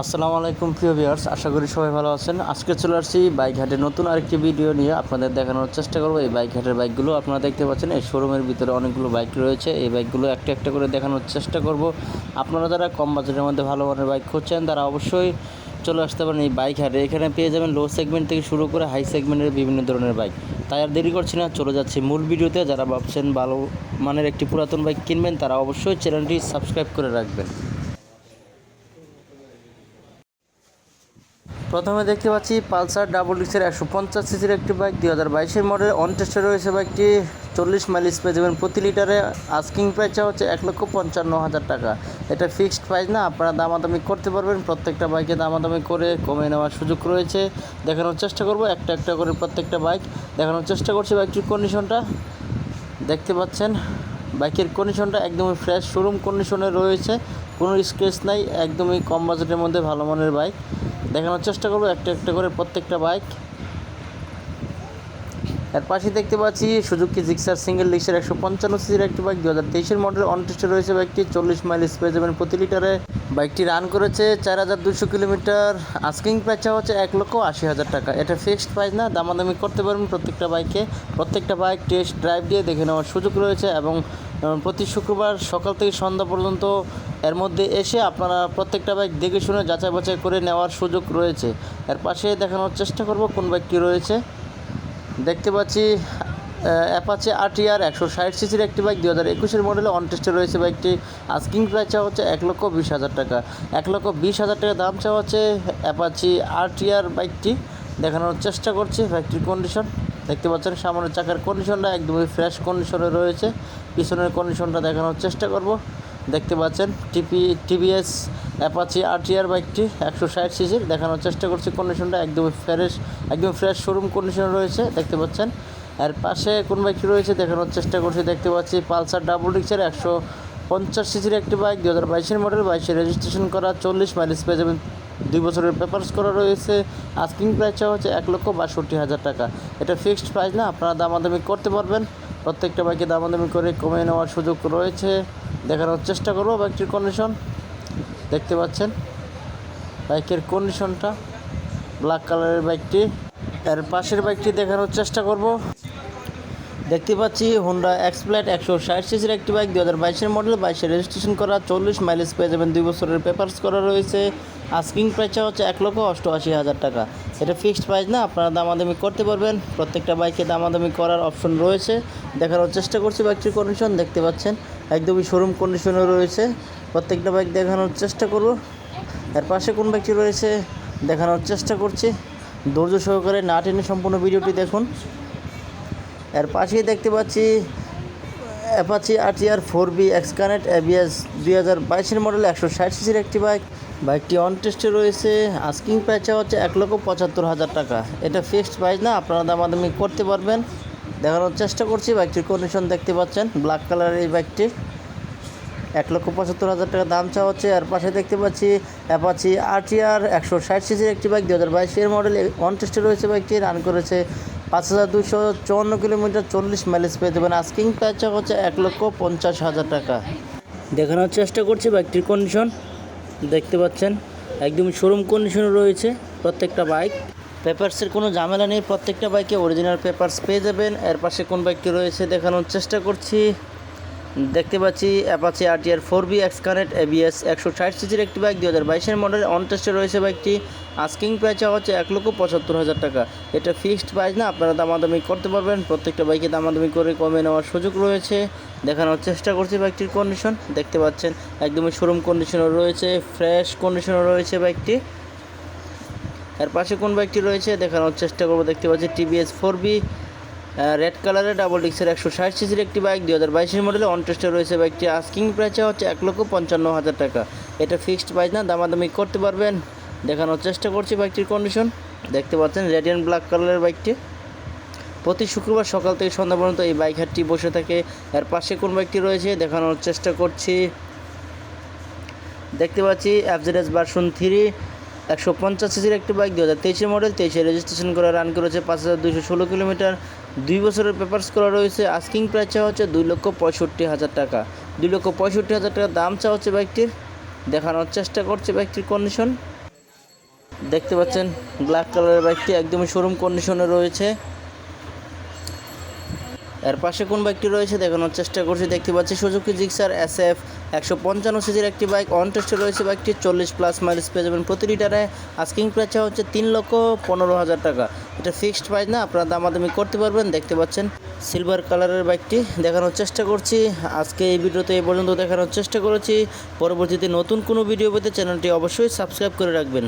আসসালামু আলাইকুম প্রিয় ভিউয়ার্স, আশা করি সবাই ভালো আছেন। আজকে চলে আসছি বাইক হাটের নতুন আরেকটি ভিডিও নিয়ে আপনাদের দেখানোর চেষ্টা করব। এই বাইক হাটের বাইকগুলো আপনারা দেখতে পাচ্ছেন, এই শোরুমের ভিতরে অনেকগুলো বাইক রয়েছে। এই বাইকগুলো একটা একটা করে দেখানোর চেষ্টা করব। আপনারা যারা কম বাজেটের মধ্যে ভালো মানের বাইক খুঁজছেন তারা অবশ্যই চলে আসতে পারেন এই বাইক হাটে। এখানে পেয়ে যাবেন লো সেগমেন্ট থেকে শুরু করে হাই সেগমেন্টের বিভিন্ন ধরনের বাইক। তাই আর দেরি করছি না, চলে যাচ্ছি মূল ভিডিওতে। যারা ভাবছেন ভালো মানের একটি পুরাতন বাইক কিনবেন তারা অবশ্যই চ্যানেলটি সাবস্ক্রাইব করে রাখবেন। প্রথমে দেখতে পাচ্ছি পালসার ডাবল ডিক্সের 150 সিসির একটি বাইক, 2022-এর মডেল। অন টেস্টে রয়েছে বাইকটি। 40 মাইলেজ পেয়ে যাবেন প্রতি লিটারে। আস্কিং প্রাইসটা হচ্ছে 1,55,000 টাকা। এটা ফিক্সড প্রাইস না, আপনারা দামাদামি করতে পারবেন। প্রত্যেকটা বাইকে দামাদামি করে কমে নেওয়ার সুযোগ রয়েছে। দেখানোর চেষ্টা করব একটা একটা করে প্রত্যেকটা বাইক দেখানোর চেষ্টা করছি। বাইকটির কন্ডিশনটা দেখতে পাচ্ছেন, বাইকের কন্ডিশনটা একদমই ফ্রেশ শোরুম কন্ডিশনে রয়েছে, কোনো স্ক্র্যাচ নাই। একদমই কম বাজেটের মধ্যে ভালো মানের বাইক দেখানোর চেষ্টা করবো একটা একটা করে প্রত্যেকটা বাইক। এর পাশে দেখতে পাচ্ছি সুজুকি জিক্সার সিঙ্গেল ডিক্সের 155 সিসির একটি বাইক, 2023-এর মডেল। অন টেস্টে রয়েছে বাইকটি। 40 মাইলেজ পেয়ে যাবেন প্রতি লিটারে। বাইকটি রান করেছে 4200 কিলোমিটার। আস্কিং প্রাইসটা হচ্ছে 1,80,000 টাকা। এটা ফিক্সড প্রাইস না, দামাদামি করতে পারবেন প্রত্যেকটা বাইকে। প্রত্যেকটা বাইক টেস্ট ড্রাইভ দিয়ে দেখে নেওয়ার সুযোগ রয়েছে এবং প্রতি শুক্রবার সকাল থেকে সন্ধ্যা পর্যন্ত এর মধ্যে এসে আপনারা প্রত্যেকটা বাইক দেখে শুনে যাচাই বাছাই করে নেওয়ার সুযোগ রয়েছে। এর পাশে দেখানোর চেষ্টা করব কোন বাইকটি রয়েছে। দেখতে পাচ্ছি অ্যাপাচি আরটিআর 160 সিসির একটি বাইক, 2021-এর মডেলে। অন টেস্টে রয়েছে বাইকটি। আস্কিং প্রাইস চাওয়া হচ্ছে 1,20,000 টাকা। 1,20,000 টাকা দাম চাওয়া হচ্ছে অ্যাপাচি আরটিআর বাইকটি। দেখানোর চেষ্টা করছি বাইকটির কন্ডিশন দেখতে পাচ্ছেন। সামনের চাকার কন্ডিশনটা একদমই ফ্রেশ কন্ডিশনে রয়েছে। পিছনের কন্ডিশনটা দেখানোর চেষ্টা করব। দেখতে পাচ্ছেন টিভিএস অ্যাপাচি আরটিআর বাইকটি 160 সিসির। দেখানোর চেষ্টা করছি কন্ডিশনটা একদমই ফ্রেশ শোরুম কন্ডিশনে রয়েছে দেখতে পাচ্ছেন। এর পাশে কোন বাইকটি রয়েছে দেখানোর চেষ্টা করছি। দেখতে পাচ্ছি পালসার ডাবল ডিক্সের 150 সিসির একটি বাইক, 2022-এর মডেল। 22-এ রেজিস্ট্রেশন করা। 40 মাইলেজ পেয়ে যাবেন। 2 বছরের পেপারস করা রয়েছে। আস্কিং প্রাইসটা হচ্ছে 1,62,000 টাকা। এটা ফিক্সড প্রাইস না, আপনারা দামাদামি করতে পারবেন। প্রত্যেকটা বাইকে দামাদামি করে কমে নেওয়ার সুযোগ রয়েছে। দেখানোর চেষ্টা করব বাইকটির কন্ডিশন দেখতে পাচ্ছেন। বাইকের কন্ডিশনটা ব্ল্যাক কালারের বাইকটি। এর পাশের বাইকটি দেখানোর চেষ্টা করব। দেখতে পাচ্ছি হোন্ডা এক্সপ্লেট 160 সিসির একটি বাইক, 2022-এর মডেল। 22-এ রেজিস্ট্রেশন করা। 40 মাইলেজ পেয়ে যাবেন। 2 বছরের পেপারস করা রয়েছে। আস্কিং প্রাইসটা হচ্ছে 1,88,000 টাকা। এটা ফিক্সড প্রাইস না, আপনারা দামাদামি করতে পারবেন। প্রত্যেকটা বাইকে দামাদামি করার অপশন রয়েছে। দেখানোর চেষ্টা করছি বাইকটির কন্ডিশন দেখতে পাচ্ছেন একদমই শোরুম কন্ডিশনে রয়েছে। প্রত্যেকটা বাইক দেখানোর চেষ্টা করব। এর পাশে কোন বাইকটি রয়েছে দেখানোর চেষ্টা করছি। ধৈর্য সহকারে না টেনে সম্পূর্ণ ভিডিওটি দেখুন। এর পাশেই দেখতে পাচ্ছি Apache RTR 4B X connect ABS, 2022-এর মডেল। 160 সিসির একটি বাইক। বাইকটি অন টেস্টে রয়েছে। আস্কিং প্রাইসটা হচ্ছে 1,75,000 টাকা। এটা ফিক্সড প্রাইস না, আপনারা দামাদামি করতে পারবেন। দেখানোর চেষ্টা করছি বাইকটির কন্ডিশন দেখতে পাচ্ছেন ব্ল্যাক কালারের এই বাইকটি। 1,75,000 টাকা দাম চাওয়া হচ্ছে। আর পাশে দেখতে পাচ্ছি অ্যাপাচি আরটিআর 160 সিসির একটি বাইক, 2022-এর মডেল। অন টেস্টে রয়েছে বাইকটি। রান করেছে 5,254 কিলোমিটার। 40 মাইলেজ পেয়ে দেবেন। আস্কিং প্রাইস হচ্ছে 1,50,000 টাকা। দেখানোর চেষ্টা করছি বাইকটির কন্ডিশন দেখতে পাচ্ছেন একদম শোরুম কন্ডিশনে রয়েছে প্রত্যেকটা বাইক। পেপারসের কোনো ঝামেলা নেই, প্রত্যেকটা বাইকে অরিজিনাল পেপারস পেয়ে যাবেন। এর পাশে কোন বাইকটি রয়েছে দেখানোর চেষ্টা করছি। দেখতে পাচ্ছি Apache RTR 4B X connect ABS 160 সিসির একটি বাইক, 2022-এর মডেল। অন টেস্টে রয়েছে বাইকটি। আস্কিং প্রাইস হচ্ছে 1,75,000 টাকা। এটা ফিক্সড প্রাইস না, আপনারা দামাদামি করতে পারবেন। প্রত্যেকটা বাইকে দামাদামি করে কমে নেওয়ার সুযোগ রয়েছে। দেখানোর চেষ্টা করছি বাইকটির কন্ডিশন দেখতে পাচ্ছেন একদমই শোরুম কন্ডিশনে রয়েছে, ফ্রেশ কন্ডিশনে রয়েছে বাইকটি। এর পাশে কোন বাইকটি রয়েছে দেখানোর চেষ্টা করব। দেখতে পাচ্ছি টিভিএস 4B রেড কালারের ডাবল ডিক্সের 160 সিসির একটি বাইক, 2022-এর মডেলে। অন টেস্টে রয়েছে বাইকটি। আস্কিং প্রাইস হচ্ছে 1,55,000 টাকা। এটা ফিক্সড প্রাইস না, দামাদামি করতে পারবেন। দেখানোর চেষ্টা করছি বাইকটির কন্ডিশন দেখতে পাচ্ছেন রেড অ্যান্ড ব্ল্যাক কালারের বাইকটি। প্রতি শুক্রবার সকাল থেকে সন্ধ্যা পর্যন্ত এই বাইক হাটটি বসে থাকে। এর পাশে কোন বাইকটি রয়েছে দেখানোর চেষ্টা করছি। দেখতে পাচ্ছি এফজেডএস ভার্সন 3 150 সিসির একটি বাইক, 2023-এর মডেল। 23-এ রেজিস্ট্রেশন করা। রান করেছে 5,216 কিলোমিটার। 2 বছরের পেপারস করা রয়েছে। আস্কিং প্রাইস চাওয়া হচ্ছে 2,65,000 টাকা। 2,65,000 টাকা দাম চাওয়া হচ্ছে বাইকটির। দেখানোর চেষ্টা করছে বাইকটির কন্ডিশন দেখতে পাচ্ছেন ব্ল্যাক কালারের বাইকটি একদমই শোরুম কন্ডিশনে রয়েছে। এর পাশে কোন বাইকটি রয়েছে দেখানোর চেষ্টা করছি। দেখতে পাচ্ছি সুজুকি জিক্সার SF 155 সিসির একটি বাইক, অন টেস্টে রয়েছে বাইকটি। 40+ মাইলেজ পেয়ে যাবেন প্রতি লিটারে। আস্কিং প্রাইস হচ্ছে 3,15,000 টাকা। এটা ফিক্সড প্রাইস না, আপনারা দামাদামি করতে পারবেন। দেখতে পাচ্ছেন সিলভার কালারের বাইকটি দেখানোর চেষ্টা করছি। আজকে এই ভিডিওতে এই পর্যন্ত দেখানোর চেষ্টা করেছি। পরবর্তীতে নতুন কোনো ভিডিও পেতে চ্যানেলটি অবশ্যই সাবস্ক্রাইব করে রাখবেন।